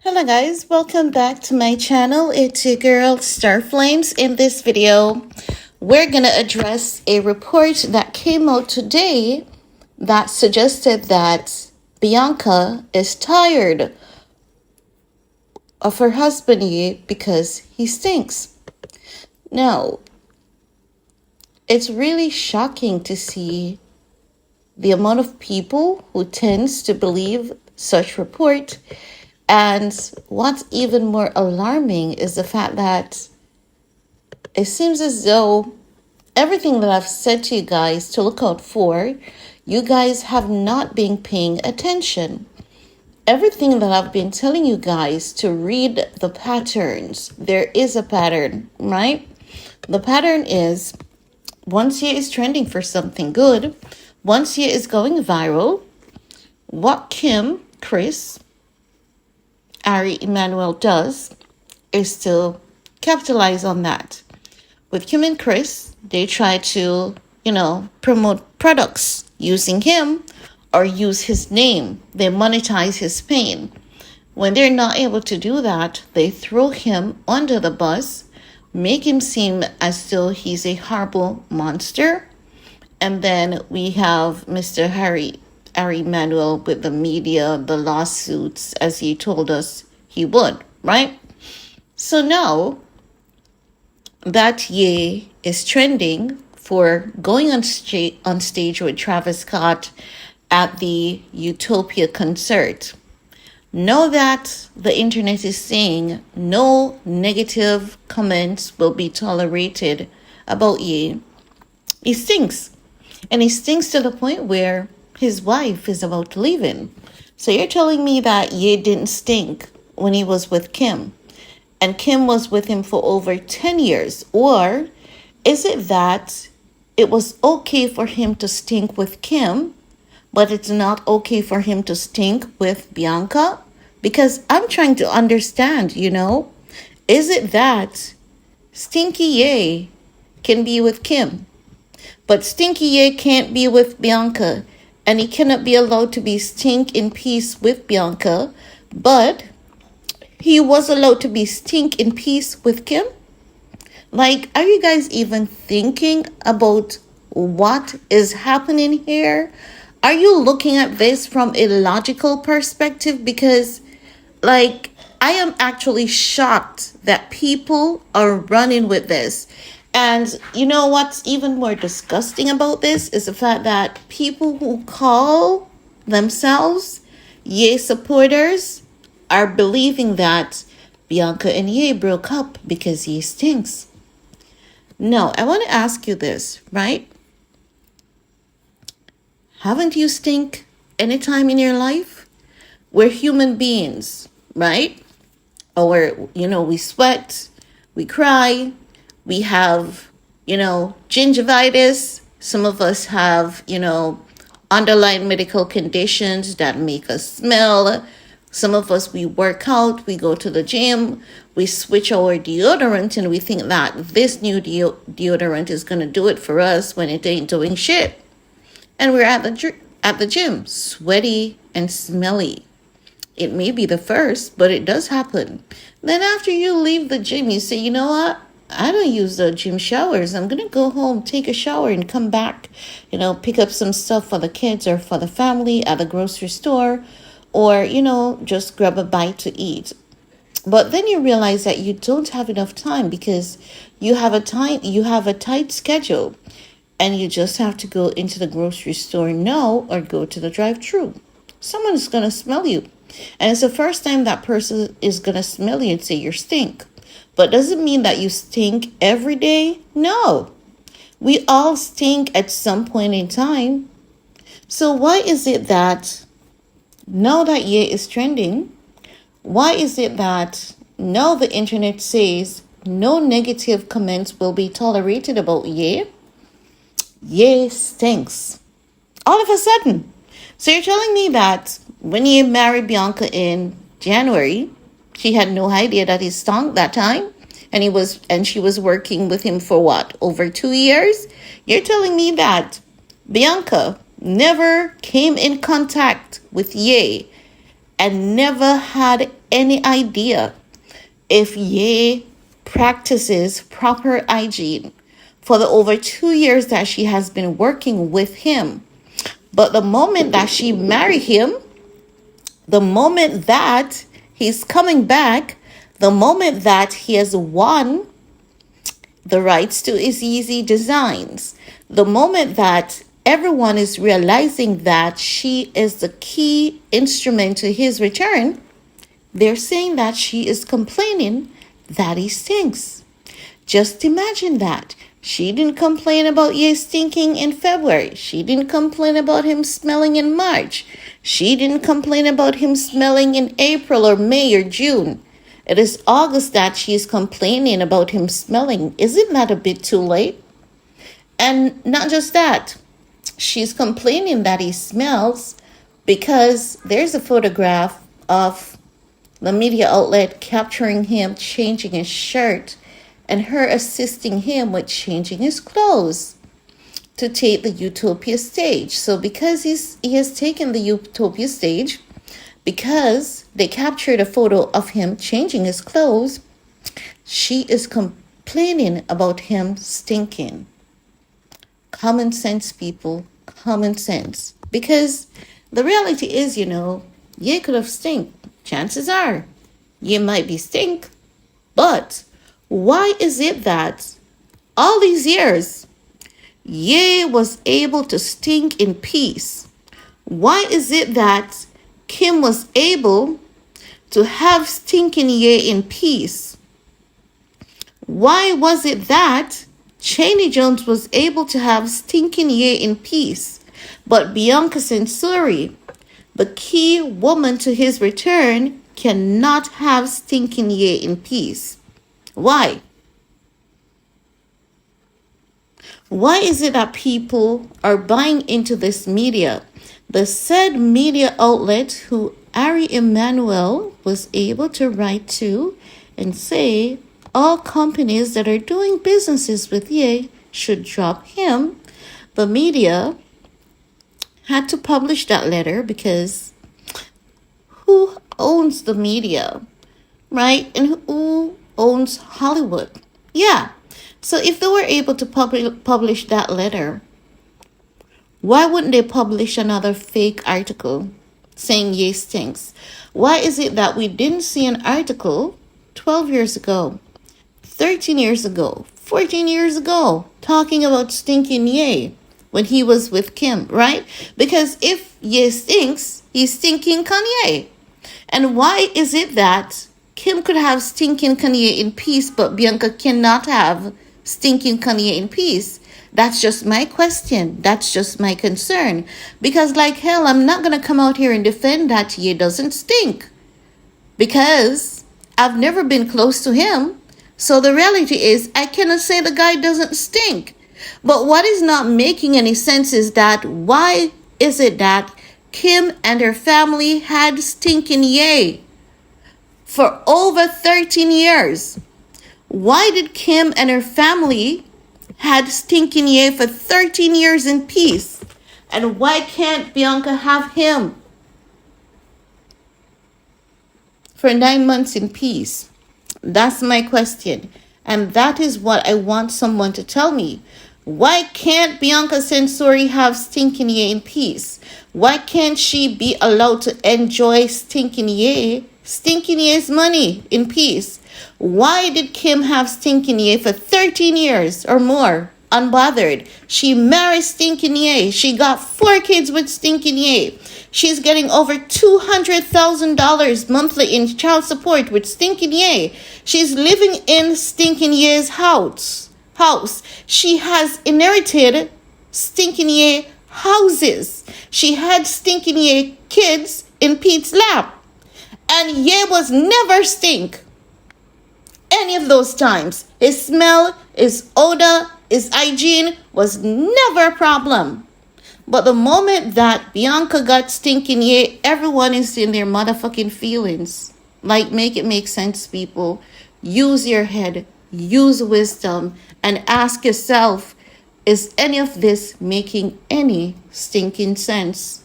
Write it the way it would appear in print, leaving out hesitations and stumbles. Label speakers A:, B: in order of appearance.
A: Hello guys, welcome back to my channel. It's your girl Starflames. In this video, we're gonna address a report that came out today that suggested that Bianca is tired of her husband Ye because he stinks. Now, it's really shocking to see the amount of people who tends to believe such report. And what's even more alarming is the fact that it seems as though everything that I've said to you guys to look out for, you guys have not been paying attention. Everything that I've been telling you guys to read the patterns, there is a pattern, right? The pattern is once he is trending for something good, once he is going viral, what Kim, Chris, Ari Emanuel does is to capitalize on that. With Kim and Chris, they try to, promote products using him or use his name. They monetize his pain. When they're not able to do that, they throw him under the bus, make him seem as though he's a horrible monster. And then we have Mr. Ari Emanuel with the media, the lawsuits, as he told us he would, right? So now that Ye is trending for going on stage with Travis Scott at the Utopia concert. Know that the internet is saying no negative comments will be tolerated about Ye. He stinks. And he stinks to the point where his wife is about to leave him. So you're telling me that Ye didn't stink when he was with Kim, and Kim was with him for over 10 years? Or is it that it was okay for him to stink with Kim, but it's not okay for him to stink with Bianca? Because I'm trying to understand, is it that Stinky Ye can be with Kim, but Stinky Ye can't be with Bianca, and he cannot be allowed to be stink in peace with Bianca, but he was allowed to be stink in peace with Kim? Like, are you guys even thinking about what is happening here? Are you looking at this from a logical perspective? Because, I am actually shocked that people are running with this. And you know what's even more disgusting about this is the fact that people who call themselves Ye supporters are believing that Bianca and Ye broke up because Ye stinks. No, I want to ask you this, right? Haven't you stink any time in your life? We're human beings, right? Or, we sweat, we cry, we have, gingivitis. Some of us have, underlying medical conditions that make us smell. Some of us, we work out, we go to the gym, we switch our deodorant, and we think that this new deodorant is going to do it for us when it ain't doing shit. And we're at the gym, sweaty and smelly. It may be the first, but it does happen. Then after you leave the gym, you say, you know what? I don't use the gym showers. I'm going to go home, take a shower, and come back, pick up some stuff for the kids or for the family at the grocery store, or, just grab a bite to eat. But then you realize that you don't have enough time because you have a tight schedule, and you just have to go into the grocery store now or go to the drive-thru. Someone is going to smell you. And it's the first time that person is going to smell you and say you stink. But does it mean that you stink every day? No. We all stink at some point in time. So why is it that now that Ye is trending, why is it that now the internet says no negative comments will be tolerated about Ye? Ye stinks. All of a sudden. So you're telling me that when Ye married Bianca in January, she had no idea that he stunk that time, and she was working with him for what, over 2 years? You're telling me that Bianca never came in contact with Ye and never had any idea if Ye practices proper hygiene for the over 2 years that she has been working with him. But the moment that she married him, the moment that he's coming back, the moment that he has won the rights to his Yeezy designs, the moment that everyone is realizing that she is the key instrument to his return, they're saying that she is complaining that he stinks. Just imagine that. She didn't complain about Ye stinking in February. She didn't complain about him smelling in March. She didn't complain about him smelling in April or May or June. It is August that she's complaining about him smelling. Isn't that a bit too late? And not just that. She's complaining that he smells because there's a photograph of the media outlet capturing him changing his shirt and her assisting him with changing his clothes to take the Utopia stage. So because he has taken the Utopia stage, because they captured a photo of him changing his clothes, she is complaining about him stinking. Common sense, people. Common sense. Because the reality is, Ye could have stink. Chances are, Ye might be stink. But why is it that all these years, Ye was able to stink in peace? Why is it that Kim was able to have stinking Ye in peace? Why was it that Cheney Jones was able to have stinking Ye in peace, but Bianca Censori, the key woman to his return, cannot have stinking Ye in peace? Why? Why is it that people are buying into this media? The said media outlet who Ari Emanuel was able to write to and say all companies that are doing businesses with Ye should drop him. The media had to publish that letter because who owns the media, right? And who owns Hollywood? Yeah. So if they were able to publish that letter, why wouldn't they publish another fake article saying Ye stinks? Why is it that we didn't see an article 12 years ago, 13 years ago, 14 years ago talking about stinking Ye when he was with Kim, right? Because if Ye stinks, he's stinking Kanye. And why is it that Kim could have stinking Kanye in peace, but Bianca cannot have stinking Kanye in peace? That's just my question. That's just my concern. Because like hell, I'm not going to come out here and defend that Ye doesn't stink. Because I've never been close to him. So the reality is I cannot say the guy doesn't stink. But what is not making any sense is that why is it that Kim and her family had stinking Ye for over 13 years? Why did Kim and her family had stinking Ye for 13 years in peace? And why can't Bianca have him for 9 months in peace? That's my question. And that is what I want someone to tell me. Why can't Bianca Censori have stinking Ye in peace? Why can't she be allowed to enjoy stinking Ye's money in peace? Why did Kim have stinking Ye for 13 years or more unbothered? She married stinking Ye. She got 4 kids with stinking Ye. She's getting over $200,000 monthly in child support with stinking Ye. She's living in stinking Ye's house. She has inherited stinking Ye houses. She had stinking Ye kids in Pete's lap. And Ye was never stink. Any of those times. His smell, his odor, his hygiene was never a problem. But the moment that Bianca got stinking Ye, everyone is in their motherfucking feelings. Like, make it make sense, people. Use your head. Use wisdom. And ask yourself, is any of this making any stinking sense?